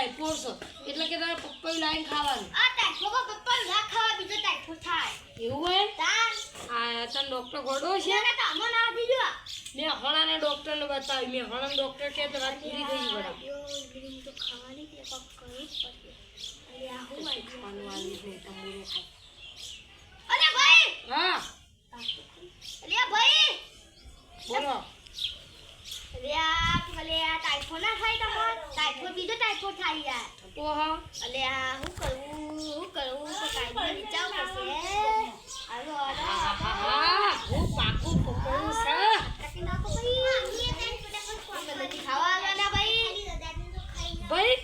typhoid છે એટલે કે તારે પપ્પાયું લાઈન ખાવાનું આ ટાઈફોઇડ પપ્પા ના ખાવા બીજો ટાઈફોઇડ થાય એવું હોય તાન આ તને ડોક્ટર ગોડો છે ના ના તામો ના દીજો મેં હણાને ડોક્ટરને બતાવી મેં હણાને ડોક્ટર કે તો વાત પૂરી થઈ ગઈ બરાબર ગ્રીન તો ખાવાની કે પક કરવું પડશે અરે આ હું આવી ખાવાનું આવી છે તમારે અરે ભાઈ હા અરે ભાઈ બોલો અરે આ ટાઈફોઇડ ના થાય તમાર ટાઈફોઇડ બીજો ટાઈફોઇડ થાય યાર તો હા અલે આ હું કરું તો કાઈ વિચાર કરશે હાલો હા હું પાકું પપ્પાયું છે કાકી નાખો ભાઈ ખાવા આવવાના ભાઈ ભાઈ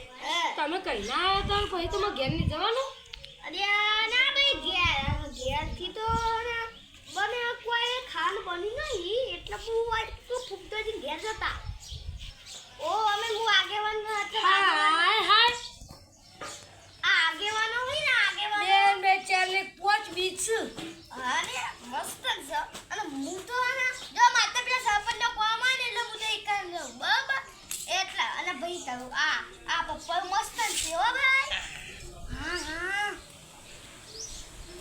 તમે કઈ ના આવ્યા હતા પછી તમે ઘેર નહીં જવાનું અરે ના ભાઈ ઘેરથી તો બને કોઈ ખાન બની નહીં એટલે હું ફૂગતોજી ઘેર જતા ઓ અમે હું આગેવાન હાય હાય આગેવાનો હોય ને આગેવાનો બેન બે ચાર ને 5 બીચ અરે મસ્ત છે અને હું તો ને જો માતા પેલા સરપંચનો કોમ આવે ને એટલે હું તો એકન જાઉં બરાબર એટલા અને ભાઈ તારું આ પપ્પા મસ્ત છે હો ભાઈ હા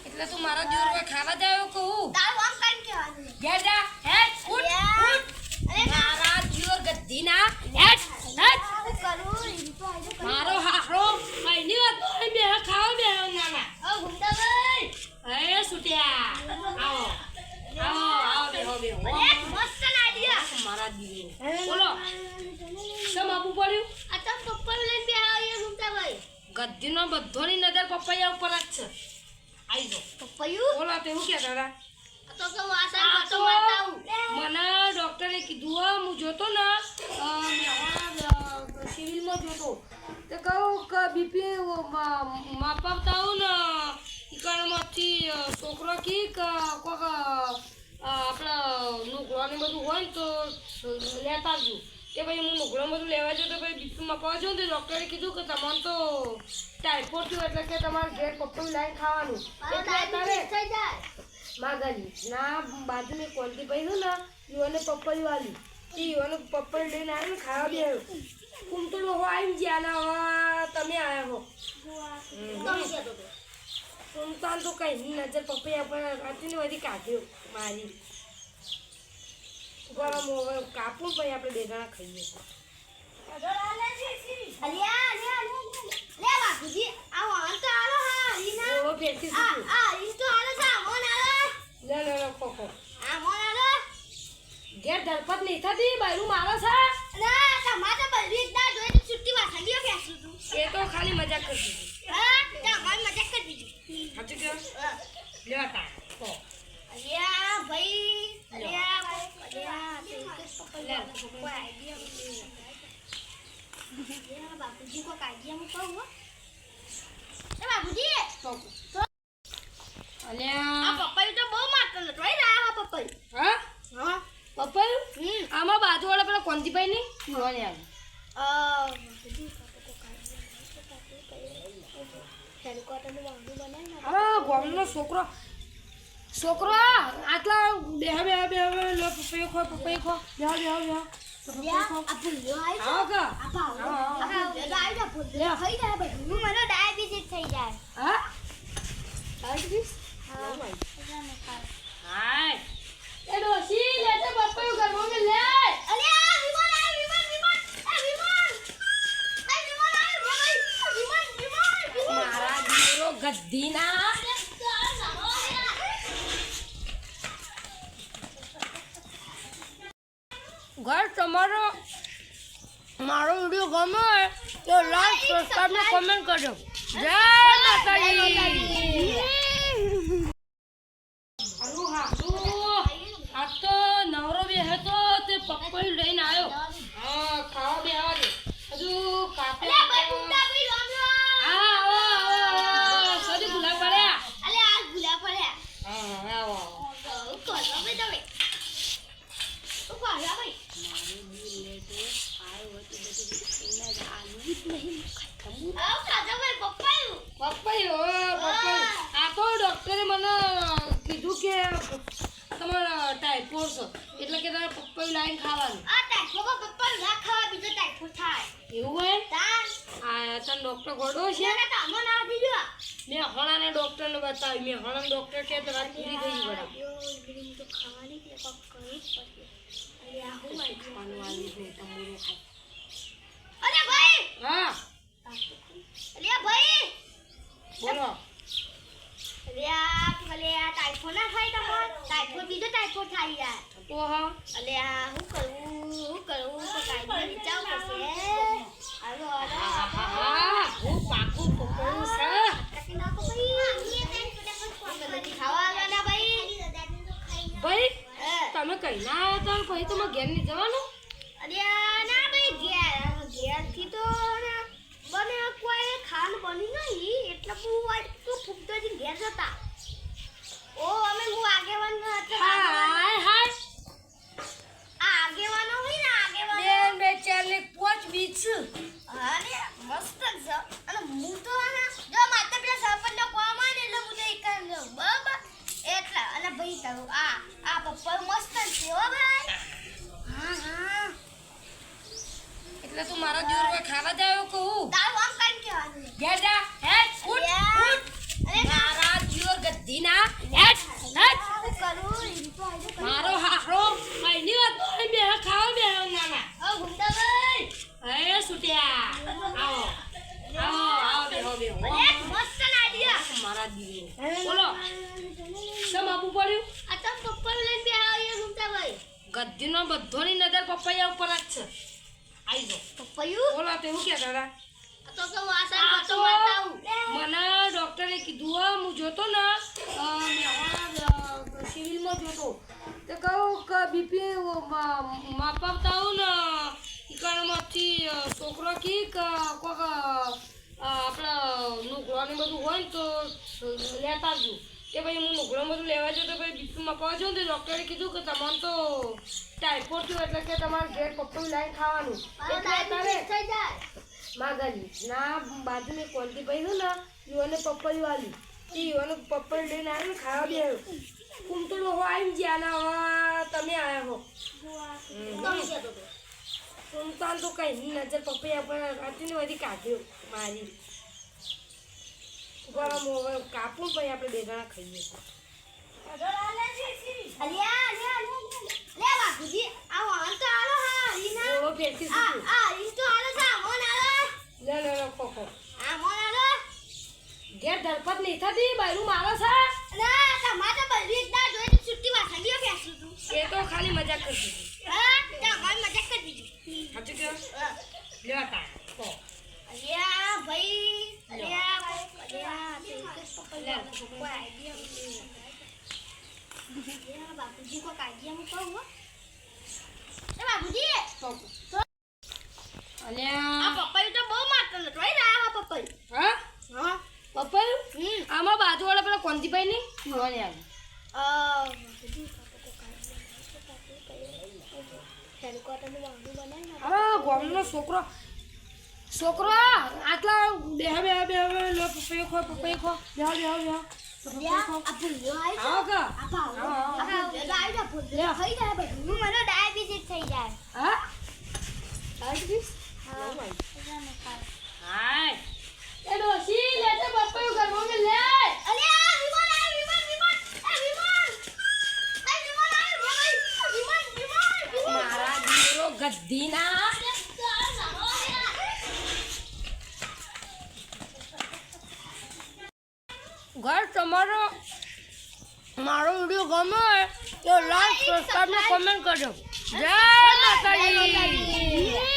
એટલે તું મારા દિવસ ખાવા જાવ કહું તારું આમ કાઈ કહેવાનું ઘેર જા હેડ ઉઠ અરે મારા દિવસ ગદ્દીના હેડ હેડ હું કરું ઈ તો આજો કરું મારો હારો કઈની વાત નહીં બે ખાવા બે નાના ઓ ગુંડા ભાઈ એ સુટિયા આવો બે અરે મસ્ત આઈડિયા મારા દીવે બોલો કેમ આપવું પડ્યું આ તો પપ્પા લઈને બે આવ્યા ગુંડા ભાઈ ગદ્દીનો બધોની નજર પપૈયા ઉપર જ છે આઈ જો પપ્પાયું બોલો તો એવું કહેતા હતા તો વાસણ વાતો મારતા મને ડોક્ટરે કીધું હું જોતો ને સિવિલમાં જોતો તો કહું કે બીપી માપાવતા આવું ને ઈકણમાંથી છોકરો કી કોઈક આપણે નુકડો ને બધું હોય ને તો લેતા આવજો કે ભાઈ હું નુકડો બધું લેવા જાઉં તો ભાઈ બીપી માપવા જાઉં તો ડૉક્ટરે કીધું કે તમને તો ટાઈફોઇડ થયું એટલે કે તમારે ઘેર પપ્પાનું લાઈન ખાવાનું એટલે તારે થઈ જાય માગાલી ના બાજુ મેં કોલથી પૈસું ને યુવાને પપ્પાયું આલી એ યુવાને પપ્પાયું લઈને આવ્યો ને ખાવા બે કુમતળો હો આવી ગયા ને તમે આવ્યા હો કુમતાન તો કઈ નહીં નજર પપૈયા પર હતી ને બધી કાઢ્યો મારી ગરમ હવે કાપું પછી આપણે બે જણા ખાઈએ લે બાપુજી આવો અંત આલો હા લીના ઓળો ફેરથી ઈ તો આલો સા મોન આલો લે ખોખો મોન આલો ઘેર ધરપત નહીં થતી બાયરું મારો છે ના તમારે બલવી એકદા જોઈ તો છુટ્ટી માં સડીઓ બેસું તું એ તો ખાલી મજાક કરતી હતી હા તમારે મજાક કરી દીધી સાચું કહો લેવાતા કહો અલ્યા ભાઈ અલ્યા બાપુજી કો કાઢિયા હું કહું એ બાપુજી અલ્યા આ પપ્પાઈ તો બહુ મારતો નતો રહી રહ્યા પપ્પાઈ હા હા પપ્પાયું આમાં બાજુવાળા પેલા કોંતીભાઈ નહીં જોવાને આવે ગોમનો છોકરો આટલા બે લો પપૈયો ખો ડાયાબિટીસ થઈ જાય હા હા એ ડોસી લેતે પપૈયો ઘરમાં મે લે અરે આ વિમાન આ વિમાન મારા દીરો ગદ્દીના ઘર તમારો મારો વિડિયો ગમે તો લાઈક સબસ્ક્રાઇબ ને કમેન્ટ કરજો જય માતાજી આ તો નવરો બે હતો તે પપૈયું લઈને આવ્યો હા ખાવા બે આવે હજુ કાપે સદી ગુલાબ પડ્યા હા આવો પપૈયું આ તો એટલે કે તારે પપ્પાયું લાવીને ખાવાનું આ ટાઈફોમાં પપ્પા ના ખાવા બીજો ટાઈફો થાય એવું હોય તાન આ તને ડોક્ટર ગોડો છે એને તો અમો ના દીજો મેં હણાને ડોક્ટરને બતાવી મેં હણાને ડોક્ટર કે તો વાત પૂરી થઈ ગઈ ગ્રીન તો ખાવાની કે કોક કરવું જ પડશે અરે આ હું મારી ખાવાનું આવી છે તમારું ખાવ અરે ભાઈ હા અરે ભાઈ બોલો અરે આ ટાઈફો ના થાય તમાર ટાઈફો બીજો ટાઈફો થાય યાર તો હા અલે આ હું કરું તો કાઈ વિચાર પડશે હાલો હા હું પાકું પપ્પાયું છે કાકી નાખો ભાઈ ખાવા આલા ભાઈ ભાઈ તમે કઈ ના આવ્યા હતા પછી તમે ઘેર નહીં જવાનું અરે ના ભાઈ ઘેર થી તો બને કોઈ ખાન બની નહીં એટલે હું ફૂગતો જ ઘેર જતા ઓ અમે હું આગેવાન હાય હાય આગેવાનો હોય ને આગેવાનો બેન બે ચાર ને પોચ બીચ અરે મસ્ત છે અને હું તો જો માતા પેલા સરપંચનો કોમ આવે ને એટલે હું તો એક જ જાઉં બરાબર એટલે અને ભાઈ તારું આ પપ્પા મસ્ત છે હો ભાઈ હા એટલે તું મારા દિવસ ખાવા જાવ કહું તારું આમ કઈ કહેવાનું ઘેર જા હેડ ઉઠ ઉઠ અરે મારા જીવર ગદ્દીના હેડ હેડ હું કરું ઈ તો આજે કરી મારો હારો કઈની વાત નહીં બે ખાવા બે નાના ઓ ગુંડા ભાઈ એ સુટ્યા આવો આવો બેહો અરે મસ્ત આઈડિયા મારા દીવે બોલો સમ આપવું પડ્યું આ તો પપ્પા લઈને બે આવ્યા ગુંડા ભાઈ ગદ્દીનો બધોની નજર પપૈયા ઉપર જ છે આઈ જો પપ્પાયું બોલો તે હું કહેતા હતા તો વાસણ આ તો તો બતાવું મને ડોક્ટરે કીધું હું જોતો ને સિવિલમાં જોતો તો કહું કે બીપી માપાવતા આવું ને ઈકણમાંથી છોકરો કી કોક આપણા નુકડો ને બધું હોય ને તો લેતા આવજો તે પછી હું નુકડો બધું લેવા જાઉં તો પછી બીપી માપવા જાઉં તો ડૉક્ટરે કીધું કે તમારે તો ટાઈફોઇડ થયું એટલે કે તમારે ઘેર પપ્પાયું લાવીને ખાવાનું એટલે તારે થઈ જાય માગાલી ના બાજુ મેં કોલતી ભાઈ ને યુવાને પપ્પાયું આલી તે યુવાને પપ્પાયું લઈને આવીને ખાવા બે કુમ તો લોકો આવીને ગયા ના તમે આવ્યા હો સુમતાન તો કઈ નજર પપૈયા પર આટલી બધી કાઢ્યો મારી ગરમ હવે કાપું પછી આપણે બે જણા ખાઈએ લે બાપુજી આ વાહન તો આલો હા રીના ઓળો ફેરથી આ રીન તો આલો સા મોન આલો લે ખોખો આ મોન આલો ઘેર ધરપત નહીં થતી બાયરું મારો છે ના તમારે બધી એકદા જોઈ છુટ્ટી વાસણીઓ બેસું તું એ તો ખાલી મજાક કરતી હતી હા તમારે મજાક કરી દીધી સાચું કહો લેવા તા કહો અલ્યા ભાઈ અલ્યા બાપુજી કો કાઢિયા હું કહું હો એ બાપુજી અને આ પપ્પાયું તો બહુ મારતો નતો ભાઈ આ પપ્પાયું હા હા પપ્પાયું આમાં બાજુવાળા પેલા કોંતીભાઈ નહીં યુવાને આવી હા ગોમનો છોકરો આટલા બેહ લો પપ્પાઈ ખો બેહ આવો કા ડાયાબિટીસ થઈ જાય હા હાય એ ડોસી લેતે પપ્પાયું ઘરમાં મે લે અરે આ વિમાન આ વિમાન મારા દીરો ગદ્દીના ઘર તમારો મારો વિડીયો ગમે તો લાઈક સબસ્ક્રાઇબ ને કમેન્ટ કરજો જય માતાજી